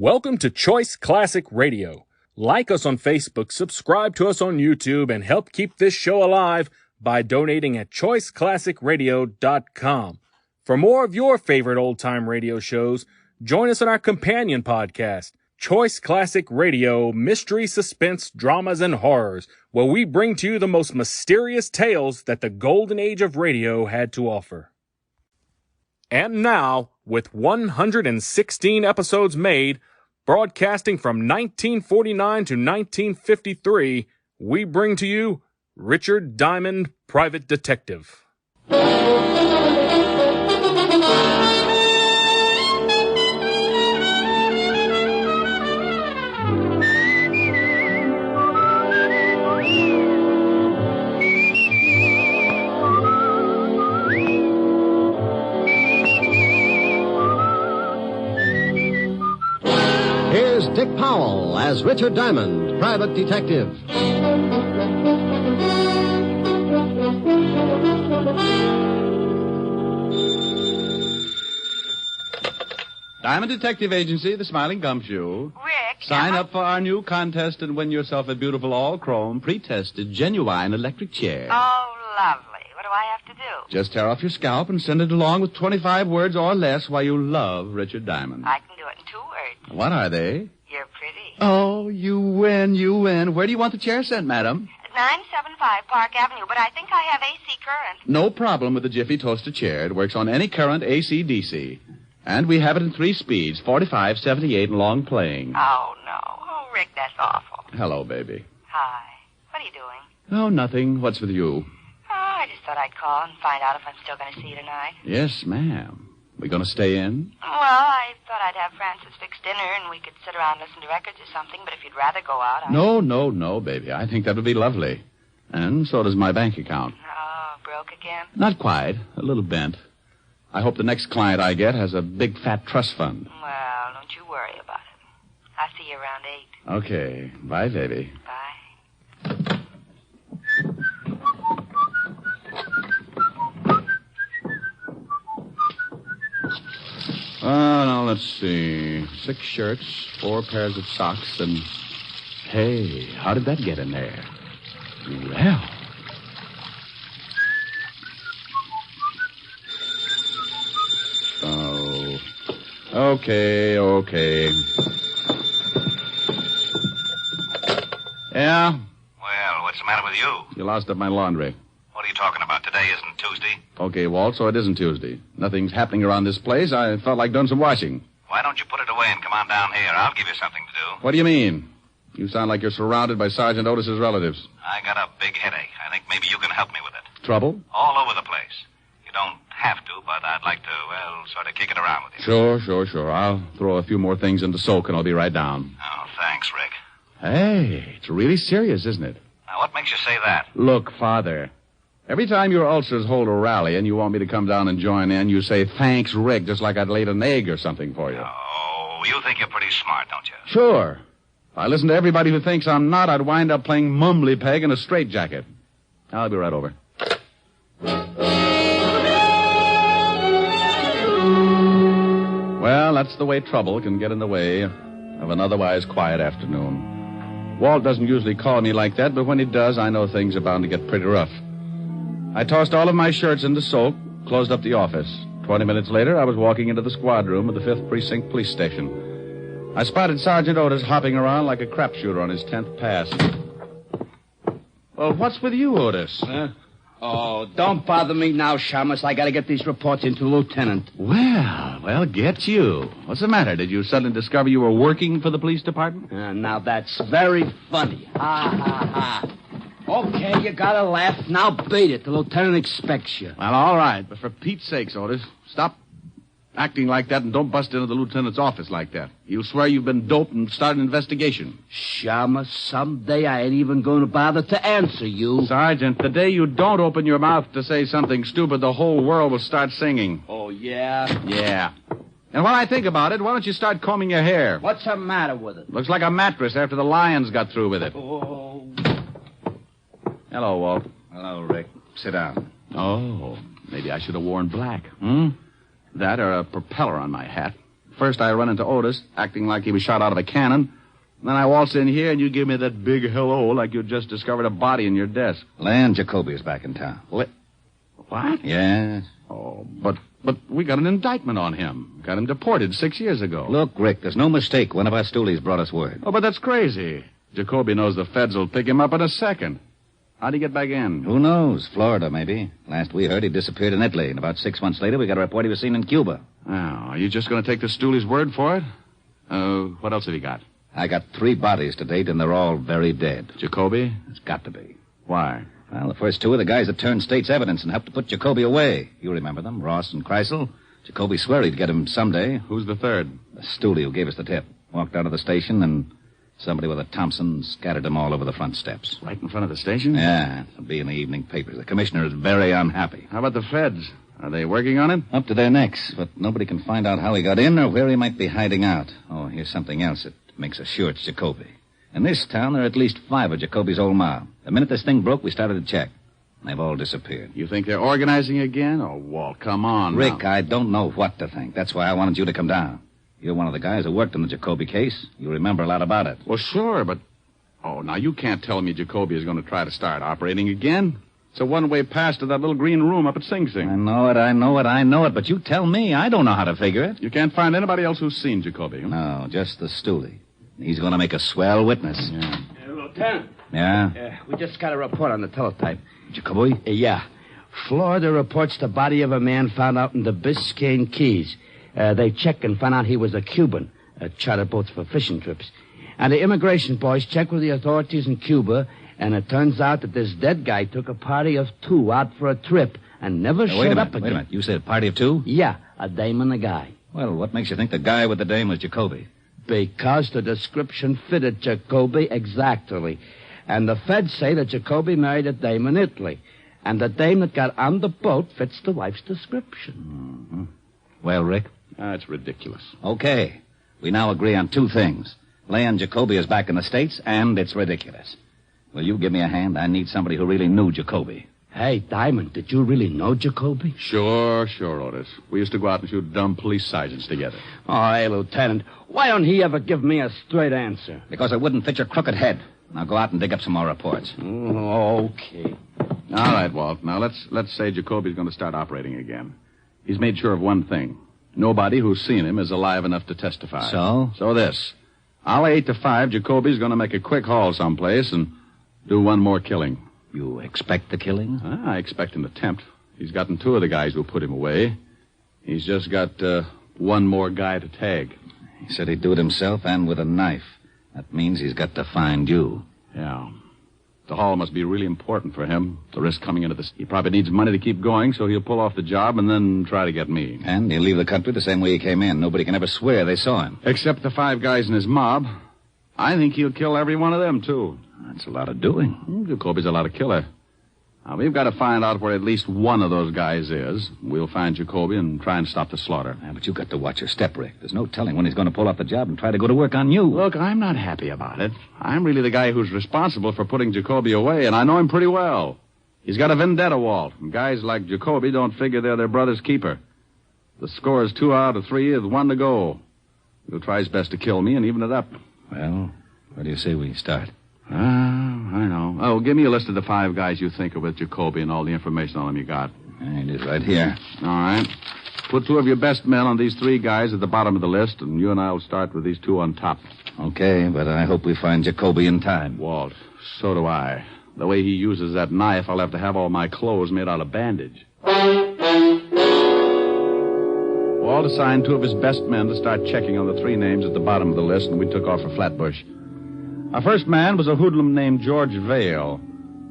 Welcome to Choice Classic Radio. Like us on Facebook, subscribe to us on YouTube, and help keep this show alive by donating at choiceclassicradio.com. For more of your favorite old-time radio shows, join us on our companion podcast, Choice Classic Radio, Mystery, Suspense, Dramas, and Horrors, where we bring to you the most mysterious tales that the golden age of radio had to offer. And now, with 116 episodes made, broadcasting from 1949 to 1953, we bring to you Richard Diamond, Private Detective. Here's Dick Powell as Richard Diamond, Private Detective. Diamond Detective Agency, the Smiling Gumshoe. Rick. Sign up for our new contest and win yourself a beautiful all-chrome, pre-tested, genuine electric chair. Oh, lovely. What do I have to do? Just tear off your scalp and send it along with 25 words or less why you love Richard Diamond. I can do it in 2 words. What are they? You're pretty. Oh, you win, you win. Where do you want the chair sent, madam? 975 Park Avenue, but I think I have AC current. No problem with the Jiffy Toaster chair. It works on any current AC/DC. And we have it in 3 speeds, 45, 78, and long playing. Oh, no. Oh, Rick, that's awful. Hello, baby. Hi. What are you doing? Oh, nothing. What's with you? Oh, I just thought I'd call and find out if I'm still going to see you tonight. Yes, ma'am. We going to stay in? Well, I thought I'd have Francis fix dinner and we could sit around and listen to records or something, but if you'd rather go out, No, baby. I think that would be lovely. And so does my bank account. Oh, broke again? Not quite. A little bent. I hope the next client I get has a big fat trust fund. Well, don't you worry about it. I'll see you around 8. Okay. Bye, baby. Bye. Now let's see. 6 shirts, 4 pairs of socks, and... Hey, how did that get in there? Well... Oh. Okay. Yeah? Well, what's the matter with you? You lost up my laundry. What are you talking about? Today isn't Tuesday. Okay, Walt, so it isn't Tuesday. Nothing's happening around this place. I felt like doing some washing. Why don't you put it away and come on down here? I'll give you something to do. What do you mean? You sound like you're surrounded by Sergeant Otis's relatives. I got a big headache. I think maybe you can help me with it. Trouble? All over the place. You don't have to, but I'd like to, well, sort of kick it around with you. Sure. I'll throw a few more things into soak and I'll be right down. Oh, thanks, Rick. Hey, it's really serious, isn't it? Now, what makes you say that? Look, Father, every time your ulcers hold a rally and you want me to come down and join in, you say, thanks, Rick, just like I'd laid an egg or something for you. Oh, you think you're pretty smart, don't you? Sure. If I listen to everybody who thinks I'm not, I'd wind up playing mumbly peg in a straitjacket. I'll be right over. Well, that's the way trouble can get in the way of an otherwise quiet afternoon. Walt doesn't usually call me like that, but when he does, I know things are bound to get pretty rough. I tossed all of my shirts into soak, closed up the office. 20 minutes later, I was walking into the squad room of the 5th Precinct Police Station. I spotted Sergeant Otis hopping around like a crapshooter on his 10th pass. Well, what's with you, Otis? Oh, don't bother me now, Shamus. I gotta get these reports into the lieutenant. Well, get you. What's the matter? Did you suddenly discover you were working for the police department? Now that's very funny. Ha. Okay, you gotta laugh. Now beat it. The lieutenant expects you. Well, all right, but for Pete's sakes, Otis, stop acting like that and don't bust into the lieutenant's office like that. He'll swear you've been doped and start an investigation. Shamus, someday I ain't even going to bother to answer you. Sergeant, the day you don't open your mouth to say something stupid, the whole world will start singing. Oh, yeah? Yeah. And when I think about it, why don't you start combing your hair? What's the matter with it? Looks like a mattress after the lions got through with it. Oh. Hello, Walt. Hello, Rick. Sit down. Oh, maybe I should have worn black. That or a propeller on my hat. First I run into Otis, acting like he was shot out of a cannon. Then I waltz in here, and you give me that big hello like you just discovered a body in your desk. Land Jacoby is back in town. What? Yes. Oh, but we got an indictment on him. Got him deported 6 years ago. Look, Rick, there's no mistake. One of our stoolies brought us word. Oh, but that's crazy. Jacoby knows the feds will pick him up in a second. How'd he get back in? Who knows? Florida, maybe. Last we heard, he disappeared in Italy, and about 6 months later, we got a report he was seen in Cuba. Oh, are you just going to take the stoolie's word for it? What else have you got? I got 3 bodies to date, and they're all very dead. Jacoby? It's got to be. Why? Well, the first 2 are the guys that turned state's evidence and helped to put Jacoby away. You remember them, Ross and Kreisel. Jacoby swore he'd get him someday. Who's the third? The stoolie who gave us the tip. Walked out of the station, and somebody with a Thompson scattered them all over the front steps. Right in front of the station? Yeah, it'll be in the evening papers. The commissioner is very unhappy. How about the feds? Are they working on him? Up to their necks, but nobody can find out how he got in or where he might be hiding out. Oh, here's something else that makes us sure it's Jacoby. In this town, there are at least 5 of Jacoby's old mob. The minute this thing broke, we started to check. They've all disappeared. You think they're organizing again? Oh, Walt, come on. Rick, now. I don't know what to think. That's why I wanted you to come down. You're one of the guys who worked on the Jacoby case. You remember a lot about it. Well, sure, but... Oh, now you can't tell me Jacoby is going to try to start operating again. It's a one-way pass to that little green room up at Sing Sing. I know it, but you tell me. I don't know how to figure it. You can't find anybody else who's seen Jacoby. Huh? No, just the stoolie. He's going to make a swell witness. Yeah. Lieutenant. Yeah? We just got a report on the teletype. Jacoby? Yeah. Florida reports the body of a man found out in the Biscayne Keys. They checked and found out he was a Cuban, a charter boats for fishing trips. And the immigration boys checked with the authorities in Cuba, and it turns out that this dead guy took a party of 2 out for a trip and never showed up again. Wait a minute. You said a party of 2? Yeah, a dame and a guy. Well, what makes you think the guy with the dame was Jacoby? Because the description fitted Jacoby exactly. And the feds say that Jacoby married a dame in Italy. And the dame that got on the boat fits the wife's description. Mm-hmm. Well, Rick? That's ridiculous. Okay. We now agree on 2 things. Leon Jacoby is back in the States, and it's ridiculous. Will you give me a hand? I need somebody who really knew Jacoby. Hey, Diamond, did you really know Jacoby? Sure, Otis. We used to go out and shoot dumb police sergeants together. Oh, hey, Lieutenant, why don't he ever give me a straight answer? Because it wouldn't fit your crooked head. Now go out and dig up some more reports. Oh, okay. All right, Walt. Now, let's say Jacoby's going to start operating again. He's made sure of one thing. Nobody who's seen him is alive enough to testify. So? So this. I'll 8 to 5. Jacoby's going to make a quick haul someplace and do one more killing. You expect the killing? I expect an attempt. He's gotten 2 of the guys who put him away. He's just got one more guy to tag. He said he'd do it himself and with a knife. That means he's got to find you. Yeah. The haul must be really important for him. The risk coming into this. He probably needs money to keep going, so he'll pull off the job and then try to get me. And he'll leave the country the same way he came in. Nobody can ever swear they saw him. Except the 5 guys in his mob. I think he'll kill every one of them, too. That's a lot of doing. Jacoby's a lot of killer. Now, we've got to find out where at least one of those guys is. We'll find Jacoby and try and stop the slaughter. Yeah, but you've got to watch your step, Rick. There's no telling when he's going to pull off the job and try to go to work on you. Look, I'm not happy about it. I'm really the guy who's responsible for putting Jacoby away, and I know him pretty well. He's got a vendetta, Walt, and guys like Jacoby don't figure they're their brother's keeper. The score is 2 out of 3 with 1 to go. He'll try his best to kill me and even it up. Well, where do you say we start? I know. Oh, give me a list of the 5 guys you think are with Jacoby and all the information on them you got. It is right here. All right. Put 2 of your best men on these 3 guys at the bottom of the list, and you and I will start with these 2 on top. Okay, but I hope we find Jacoby in time. Walt, so do I. The way he uses that knife, I'll have to have all my clothes made out of bandage. Walt assigned 2 of his best men to start checking on the 3 names at the bottom of the list, and we took off for Flatbush. Our first man was a hoodlum named George Vale,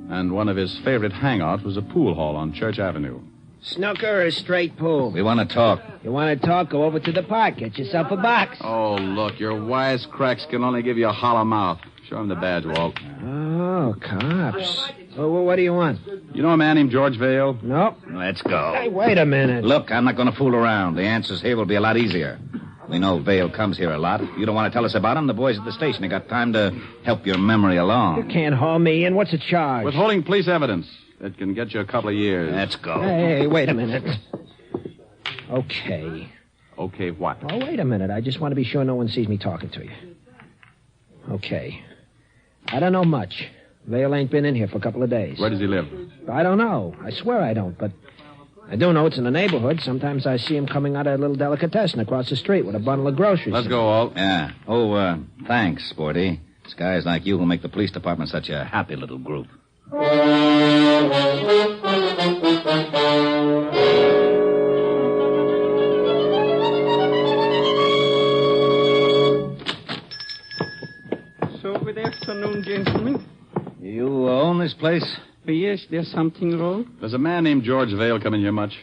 and one of his favorite hangouts was a pool hall on Church Avenue. Snooker or straight pool? We want to talk. You want to talk? Go over to the park. Get yourself a box. Oh, look, your wisecracks can only give you a hollow mouth. Show him the badge, Walt. Oh, cops. Oh, what do you want? You know a man named George Vale? Nope. Let's go. Hey, wait a minute. Look, I'm not going to fool around. The answers here will be a lot easier. We know Vale comes here a lot. If you don't want to tell us about him, the boys at the station have got time to help your memory along. You can't haul me in. What's the charge? Withholding police evidence. It can get you a couple of years. Let's go. Hey, wait a minute. Okay. Okay, what? Oh, wait a minute. I just want to be sure no one sees me talking to you. Okay. I don't know much. Vale ain't been in here for a couple of days. Where does he live? I don't know. I swear I don't, but I do know it's in the neighborhood. Sometimes I see him coming out of a little delicatessen across the street with a bundle of groceries. Let's go, Walt. Yeah. Oh, thanks, Sporty. It's guys like you who make the police department such a happy little group. So, good afternoon, gentlemen. You own this place? Yes, there's something wrong. Does a man named George Vale come in here much?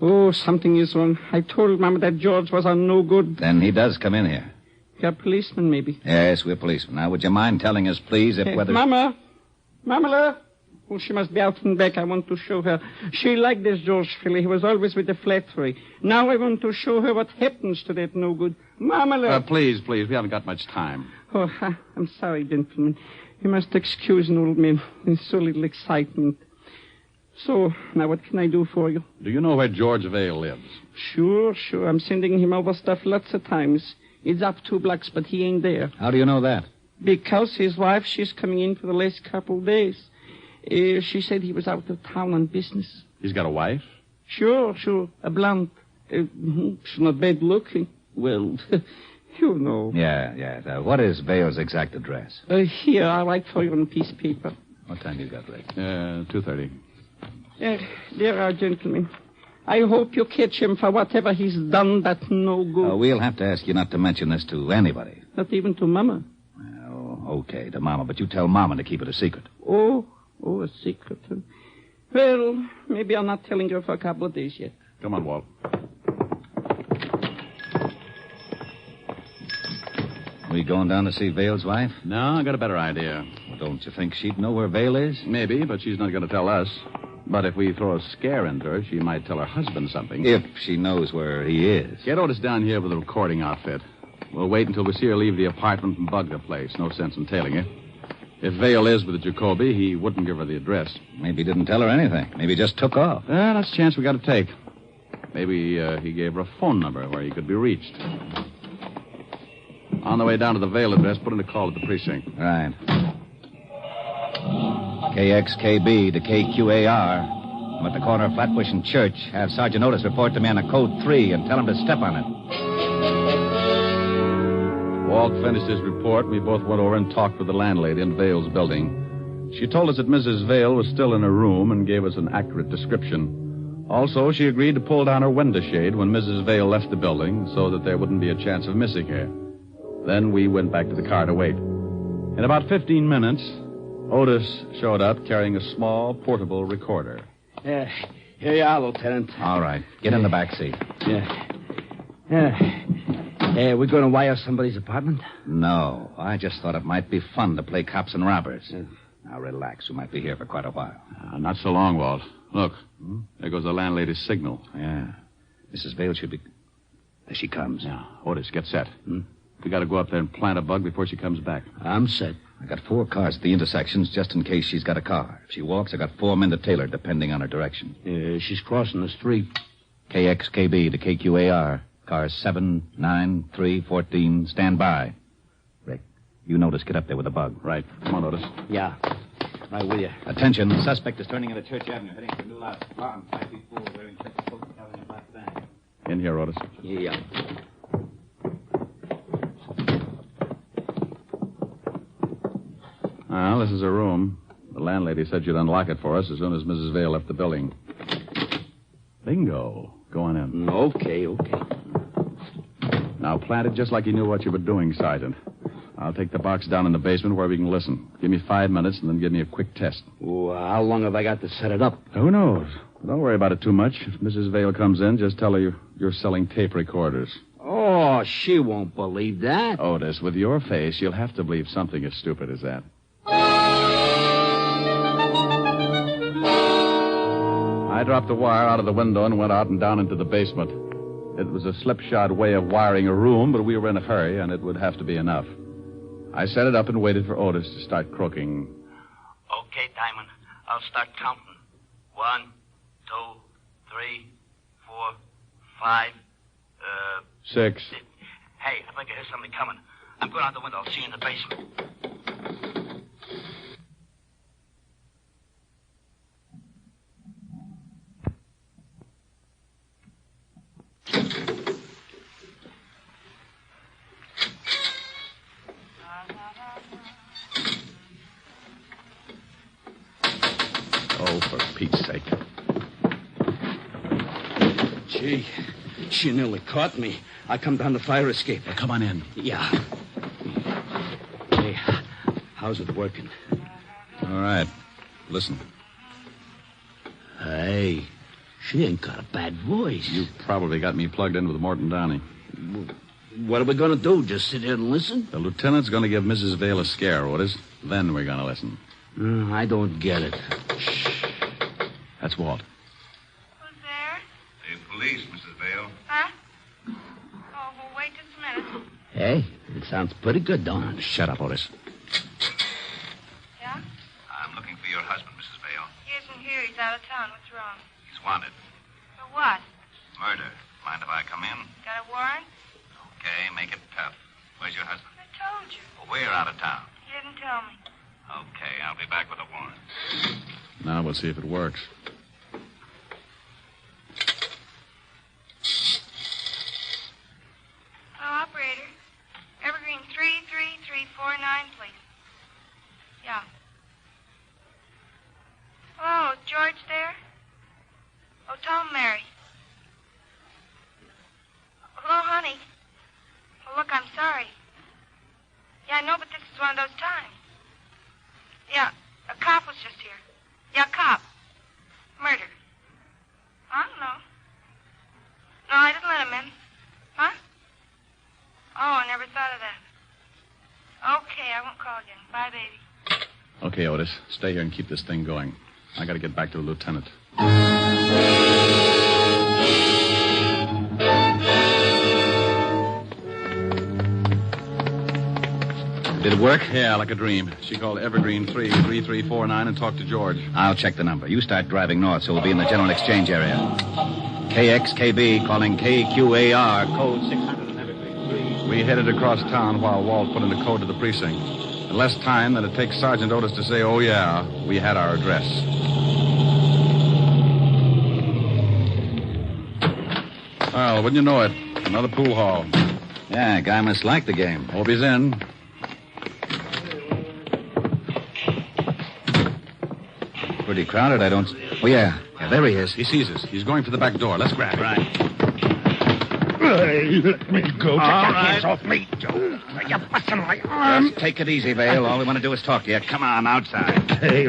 Oh, something is wrong. I told Mama that George was on no good. Then he does come in here. You're a policeman, maybe. Yes, we're policemen. Now, would you mind telling us, please, if whether... Mama! Mama! Oh, she must be out and back. I want to show her. She liked this George fellow. He was always with the flattery. Now I want to show her what happens to that no good. Mama! Please. We haven't got much time. Oh, I'm sorry, gentlemen. You must excuse an old man. There's so little excitement. So, now what can I do for you? Do you know where George Vale lives? Sure. I'm sending him over stuff lots of times. It's up 2 blocks, but he ain't there. How do you know that? Because his wife, she's coming in for the last couple of days. She said he was out of town on business. He's got a wife? Sure. A blonde. She's not bad looking. Well, you know. Yeah. What is Vale's exact address? Here, I'll write for you on a piece of paper. What time you got, Rick? 2:30. There are, gentlemen. I hope you catch him for whatever he's done that's no good. We'll have to ask you not to mention this to anybody. Not even to Mama. Well, okay, to Mama, but you tell Mama to keep it a secret. Oh, a secret. Well, maybe I'm not telling her for a couple of days yet. Come on, Walt. We going down to see Vale's wife? No, I got a better idea. Well, don't you think she'd know where Vale is? Maybe, but she's not going to tell us. But if we throw a scare into her, she might tell her husband something. If she knows where he is. Get Otis down here with a recording outfit. We'll wait until we see her leave the apartment and bug the place. No sense in tailing her. If Vale is with Jacoby, he wouldn't give her the address. Maybe he didn't tell her anything. Maybe he just took off. That's a chance we got to take. Maybe he gave her a phone number where he could be reached. On the way down to the Vale address, put in a call at the precinct. Right. KXKB to KQAR. I'm at the corner of Flatbush and Church. Have Sergeant Otis report to me on a code 3 and tell him to step on it. Walt finished his report. We both went over and talked with the landlady in Vale's building. She told us that Mrs. Vale was still in her room and gave us an accurate description. Also, she agreed to pull down her window shade when Mrs. Vale left the building so that there wouldn't be a chance of missing her. Then we went back to the car to wait. In about 15 minutes, Otis showed up carrying a small, portable recorder. Here you are, Lieutenant. All right. Get in the back seat. We're going to wire somebody's apartment? No. I just thought it might be fun to play cops and robbers. Now, relax. We might be here for quite a while. Not so long, Walt. Look, there goes the landlady's signal. Yeah. Mrs. Vale should be... There she comes. Yeah. Otis, get set. We got to go up there and plant a bug before she comes back. I'm set. I got 4 cars at the intersections just in case she's got a car. If she walks, I got 4 men to tail her, depending on her direction. She's crossing the street. KXKB to KQAR. Cars 7, 9, 3, 14. Stand by. Rick, you notice. Get up there with a bug. Right. Come on, Otis. Yeah. Right with you. Attention. The suspect is turning into Church Avenue, heading for New Lot. Armed, 5 feet 4, wearing check coat, carrying a black bag. In here, Otis. Yeah. Well, this is her room. The landlady said she'd unlock it for us as soon as Mrs. Vale left the building. Bingo. Go on in. Okay. Now, plant it just like you knew what you were doing, Sergeant. I'll take the box down in the basement where we can listen. Give me 5 minutes and then give me a quick test. How long have I got to set it up? Who knows? Don't worry about it too much. If Mrs. Vale comes in, just tell her you're selling tape recorders. Oh, she won't believe that. Otis, with your face, you'll have to believe something as stupid as that. I dropped the wire out of the window and went out and down into the basement. It was a slipshod way of wiring a room, but we were in a hurry, and it would have to be enough. I set it up and waited for Otis to start croaking. Okay, Diamond. I'll start counting. 1, 2, 3, 4, 5. 6. Hey, I think I hear somebody coming. I'm going out the window. I'll see you in the basement. Oh, for Pete's sake. Gee, she nearly caught me. I come down the fire escape. Well, come on in. Yeah. Hey, how's it working? All right. Listen. Hey, she ain't got a bad voice. You probably got me plugged in with Morton Downey. What are we going to do? Just sit here and listen? The lieutenant's going to give Mrs. Vale a scare, Otis. Then we're going to listen. I don't get it. Shh. That's Walt. Who's there? The police, Mrs. Vale. Huh? Oh, well, wait just a minute. Hey, it sounds pretty good, don't it? Shut up, Otis. Yeah? I'm looking for your husband, Mrs. Vale. He isn't here. He's out of town. What's wrong? He's wanted. For what? Murder. Mind if I come in? Got a warrant? Okay, make it tough. Where's your husband? I told you. Well, we're out of town. You didn't tell me. Okay, I'll be back with a warrant. Now we'll see if it works. Oh, operator. Evergreen 33349, please. Yeah. Oh, George there? Oh, tell him Mary. Hello, honey. Oh, look, I'm sorry. Yeah, I know, but this is one of those times. Yeah, a cop was just here. Yeah, cop. Murder. I don't know. No, I didn't let him in. Huh? Oh, I never thought of that. Okay, I won't call again. Bye, baby. Okay, Otis. Stay here and keep this thing going. I got to get back to the lieutenant. Did it work? Yeah, like a dream. She called Evergreen 33349 and talked to George. I'll check the number. You start driving north, so we'll be in the general exchange area. KXKB calling KQAR, code 600 and Evergreen 3. We headed across town while Walt put in the code to the precinct. In less time than it takes Sergeant Otis to say, oh, yeah, we had our address. Well, wouldn't you know it? Another pool hall. Yeah, guy must like the game. Hope he's in. Pretty crowded, I don't... Oh, yeah. Yeah, there he is. He sees us. He's going for the back door. Let's grab him. Right. Hey, let me go. Take your hands off me. You're busting my arm. Just take it easy, Vale. All we want to do is talk to you. Come on, outside. Okay.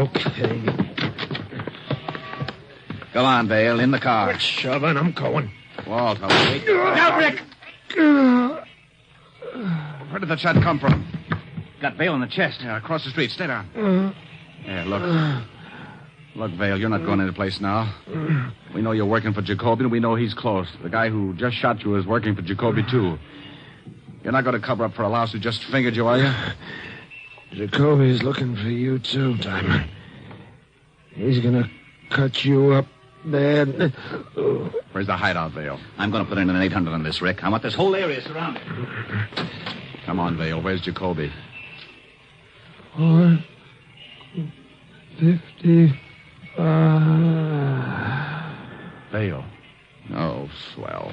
Go on, Vale. In the car. Quit shoving. I'm going. Walt, I'll wait. Now, Rick! Where did that shot come from? Got Vale in the chest. Yeah, across the street. Stay down. Yeah, look. Look, Vale, you're not going any place now. We know you're working for Jacoby, and we know he's close. The guy who just shot you is working for Jacoby, too. You're not going to cover up for a louse who just fingered you, are you? Jacoby's looking for you, too, Diamond. He's gonna cut you up bad. Where's the hideout, Vale? I'm going to put in an 800 on this, Rick. I want this whole area surrounded. Come on, Vale. Where's Jacoby? 455. Vale. Oh, swell.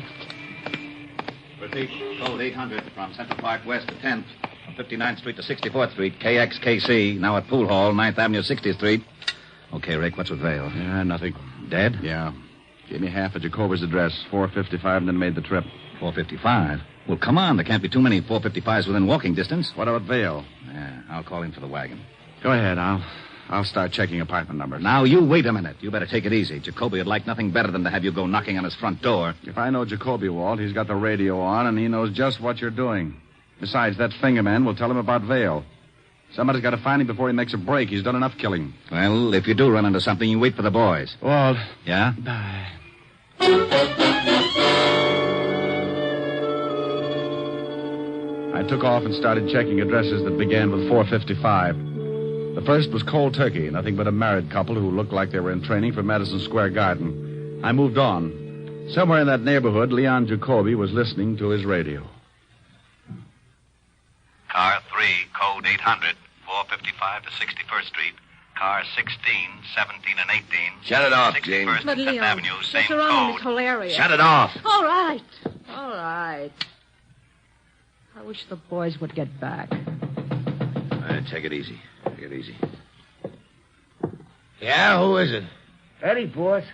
Repeat, code 800 from Central Park West to 10th, from 59th Street to 64th Street, KXKC, now at Pool Hall, 9th Avenue, 60th Street. Okay, Rick, what's with Vale? Yeah, nothing. Dead? Yeah. Gave me half of Jacoby's address, 455, and then made the trip. 455? Well, come on. There can't be too many 455s within walking distance. What about Vale? Yeah, I'll call in for the wagon. Go ahead. I'll start checking apartment numbers. Now, you wait a minute. You better take it easy. Jacoby would like nothing better than to have you go knocking on his front door. If I know Jacoby, Walt, he's got the radio on, and he knows just what you're doing. Besides, that fingerman will tell him about Vale. Somebody's got to find him before he makes a break. He's done enough killing. Well, if you do run into something, you wait for the boys. Walt. Yeah? Bye. I took off and started checking addresses that began with 455. The first was cold turkey, nothing but a married couple who looked like they were in training for Madison Square Garden. I moved on. Somewhere in that neighborhood, Leon Jacoby was listening to his radio. Car 3, code 800, 455 to 61st Street. Car 16, 17, and 18. Shut it off, Jane. 61st But and Leon, 5th Avenue, they're same surrounding this code. whole area. Shut it off. All right. All right. I wish the boys would get back. All right, take it easy. Take it easy. Yeah, who is it? Eddie, boss.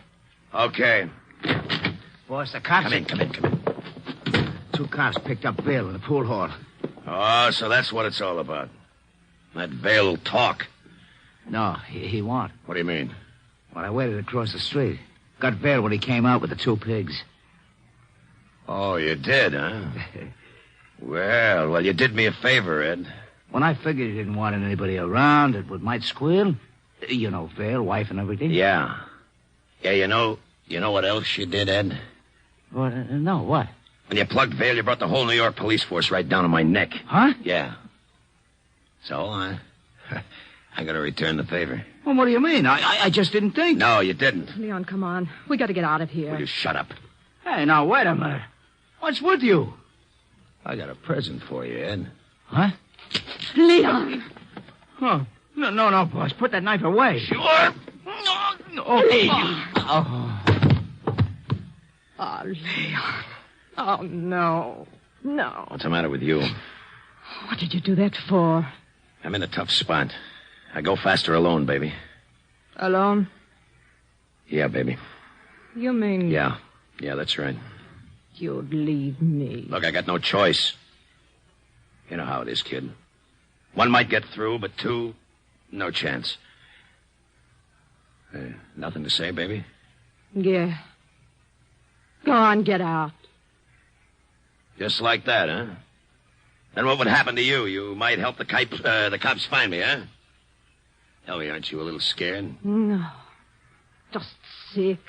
Okay. Boss, the cops... Come in. 2 cops picked up Bill in the pool hall. Oh, so that's what it's all about. That Vale will talk. No, he won't. What do you mean? Well, I waited across the street. Got Vale when he came out with the 2 pigs. Oh, you did, huh? Well, you did me a favor, Ed. When I figured he didn't want anybody around that might squeal, you know, Vale, wife and everything. Yeah. Yeah, you know what else you did, Ed? What? No, what? When you plugged Vale, you brought the whole New York police force right down on my neck. Huh? Yeah. So, I gotta return the favor. Well, what do you mean? I just didn't think. No, you didn't. Leon, come on. We got to get out of here. Will you shut up? Hey, now, wait a minute. What's with you? I got a present for you, Ed. Huh? Leon! Oh, no, boss. Put that knife away. Sure. No. Hey. Oh. Oh, Leon. Oh, no. No. What's the matter with you? What did you do that for? I'm in a tough spot. I go faster alone, baby. Alone? Yeah, baby. You mean... Yeah, that's right. You'd leave me. Look, I got no choice. You know how it is, kid. 1 might get through, but 2, no chance. Nothing to say, baby? Yeah. Go on, get out. Just like that, huh? Then what would happen to you? You might help the cops find me, huh? Tell me, aren't you a little scared? No. Just sick.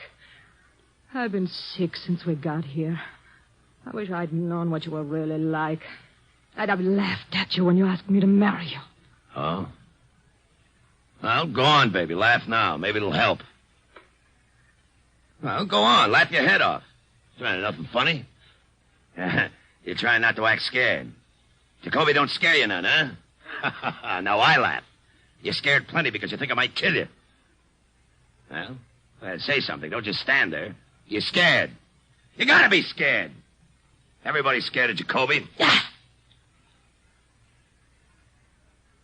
I've been sick since we got here. I wish I'd known what you were really like. I'd have laughed at you when you asked me to marry you. Oh? Well, go on, baby. Laugh now. Maybe it'll help. Well, go on. Laugh your head off. Trying nothing funny. You're trying not to act scared. Jacoby don't scare you none, huh? Now I laugh. You're scared plenty because you think I might kill you. Well, say something. Don't just stand there. You're scared. You gotta be scared. Everybody's scared of Jacoby.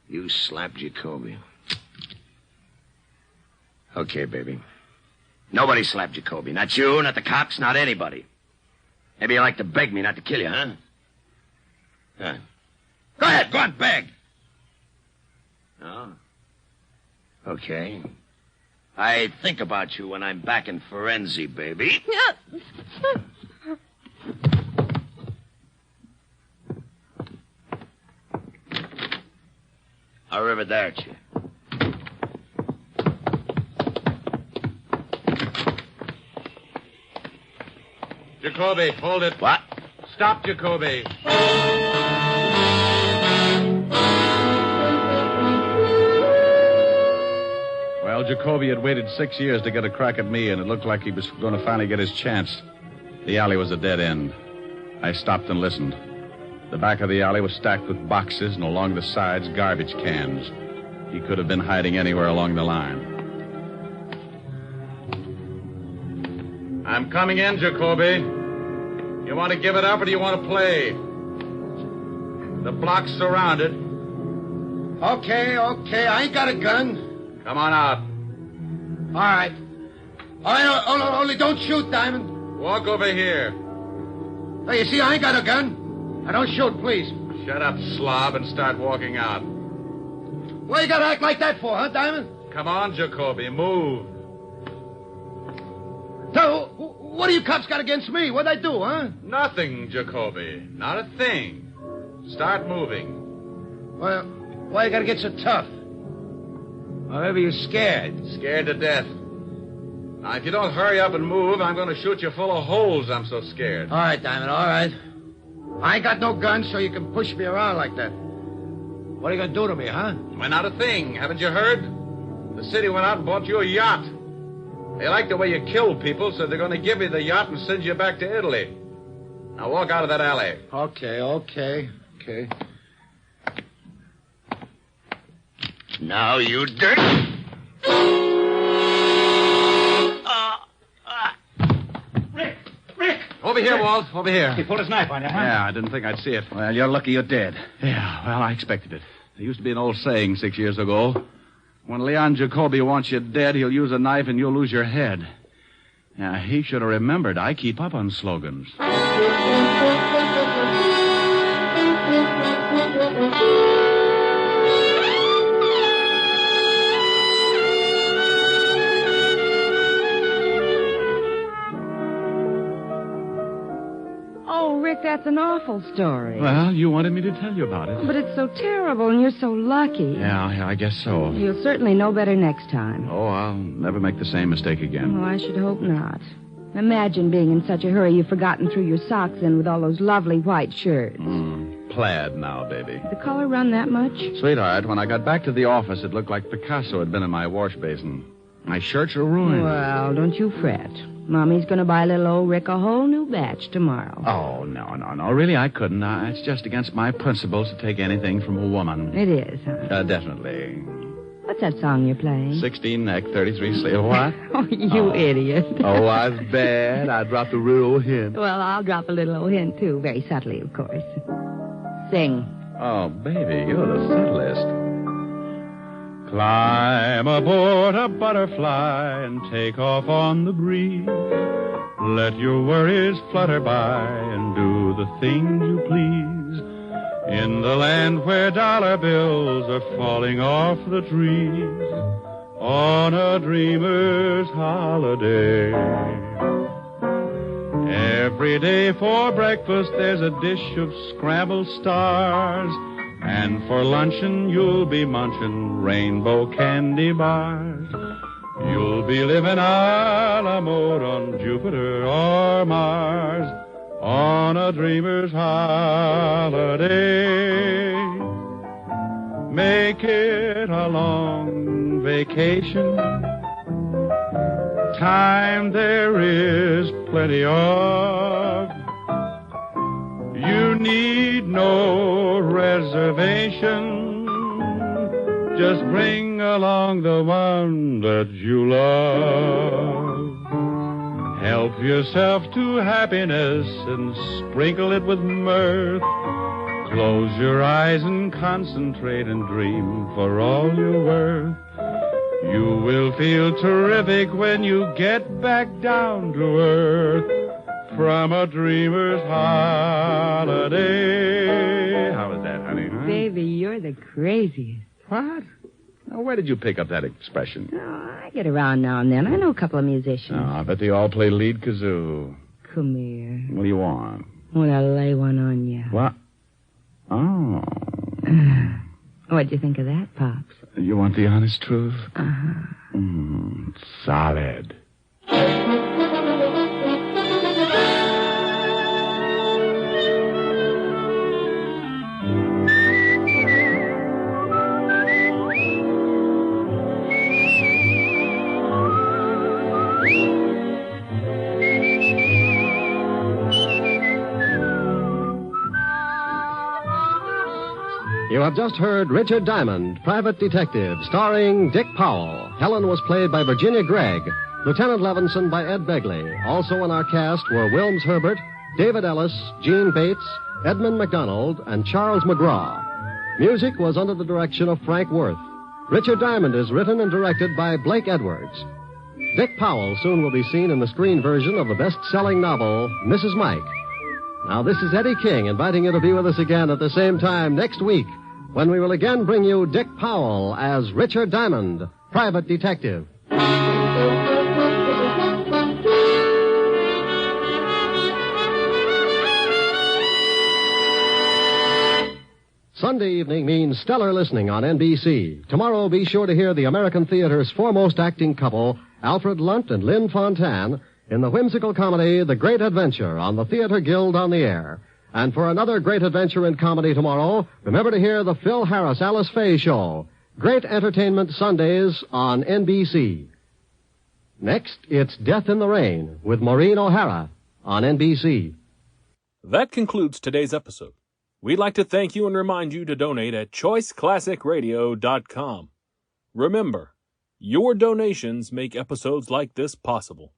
You slapped Jacoby. Okay, baby. Nobody slapped Jacoby. Not you, not the cops, not anybody. Maybe you like to beg me not to kill you, huh? Go ahead, go on, beg. Oh? Okay. I think about you when I'm back in Forenzi, baby. Arrivederci. Jacoby, hold it. What? Stop, Jacoby. Well, Jacoby had waited 6 years to get a crack at me, and it looked like he was going to finally get his chance. The alley was a dead end. I stopped and listened. The back of the alley was stacked with boxes, and along the sides, garbage cans. He could have been hiding anywhere along the line. I'm coming in, Jacoby. You want to give it up, or do you want to play? The block's surrounded. Okay. I ain't got a gun. Come on out. All right. Only don't shoot, Diamond. Walk over here. Hey, you see, I ain't got a gun. Now, don't shoot, please. Shut up, slob, and start walking out. What you gotta act like that for, huh, Diamond? Come on, Jacoby, move. So, what do you cops got against me? What'd I do, huh? Nothing, Jacoby. Not a thing. Start moving. Well, why you gotta get so tough? Or maybe you're scared. Scared to death. Now, if you don't hurry up and move, I'm going to shoot you full of holes. I'm so scared. All right, Diamond, all right. I ain't got no gun, so you can push me around like that. What are you going to do to me, huh? Why, not a thing. Haven't you heard? The city went out and bought you a yacht. They like the way you kill people, so they're going to give you the yacht and send you back to Italy. Now walk out of that alley. Okay. Now, you dirt. Rick! Over here, Walt. Over here. He pulled his knife on you, huh? Yeah, I didn't think I'd see it. Well, you're lucky you're dead. Yeah, well, I expected it. There used to be an old saying 6 years ago. When Leon Jacoby wants you dead, he'll use a knife and you'll lose your head. Yeah, he should have remembered. I keep up on slogans. Oh, Rick, that's an awful story. Well, you wanted me to tell you about it. But it's so terrible, and you're so lucky. Yeah, I guess so. You'll certainly know better next time. Oh, I'll never make the same mistake again. Oh, I should hope not. Imagine being in such a hurry you've forgotten threw your socks in with all those lovely white shirts. Plaid now, baby. The color run that much? Sweetheart, when I got back to the office, it looked like Picasso had been in my wash basin. My shirts are ruined. Well, don't you fret. Mommy's going to buy little old Rick a whole new batch tomorrow. Oh, no. Really, I couldn't. It's just against my principles to take anything from a woman. It is, huh? Definitely. What's that song you're playing? 16 neck, 33 sleeve. What? Oh, you idiot. Oh, I was bad. I dropped a real hint. Well, I'll drop a little old hint, too. Very subtly, of course. Sing. Oh, baby, you're the subtlest. Climb aboard a butterfly and take off on the breeze. Let your worries flutter by and do the things you please. In the land where dollar bills are falling off the trees. On a dreamer's holiday. Every day for breakfast there's a dish of scrambled stars. And for luncheon, you'll be munching rainbow candy bars. You'll be living a la mode on Jupiter or Mars on a dreamer's holiday. Make it a long vacation. Time there is plenty of. You need no reservation. Just bring along the one that you love. Help yourself to happiness and sprinkle it with mirth. Close your eyes and concentrate and dream for all you're worth. You will feel terrific when you get back down to earth. From a dreamer's holiday. How was that, honey? Huh? Baby, you're the craziest. What? Now, where did you pick up that expression? Oh, I get around now and then. I know a couple of musicians. Oh, I bet they all play lead kazoo. Come here. What do you want? I want to lay one on you. What? Oh. What'd you think of that, Pops? You want the honest truth? Uh-huh. Solid. You have just heard Richard Diamond, Private Detective, starring Dick Powell. Helen was played by Virginia Gregg, Lieutenant Levinson by Ed Begley. Also in our cast were Wilms Herbert, David Ellis, Gene Bates, Edmund McDonald, and Charles McGraw. Music was under the direction of Frank Worth. Richard Diamond is written and directed by Blake Edwards. Dick Powell soon will be seen in the screen version of the best-selling novel, Mrs. Mike. Now, this is Eddie King inviting you to be with us again at the same time next week, when we will again bring you Dick Powell as Richard Diamond, Private Detective. Sunday evening means stellar listening on NBC. Tomorrow, be sure to hear the American theater's foremost acting couple, Alfred Lunt and Lynn Fontanne, in the whimsical comedy The Great Adventure on the Theater Guild on the Air. And for another great adventure in comedy tomorrow, remember to hear the Phil Harris Alice Faye Show. Great entertainment Sundays on NBC. Next, it's Death in the Rain with Maureen O'Hara on NBC. That concludes today's episode. We'd like to thank you and remind you to donate at choiceclassicradio.com. Remember, your donations make episodes like this possible.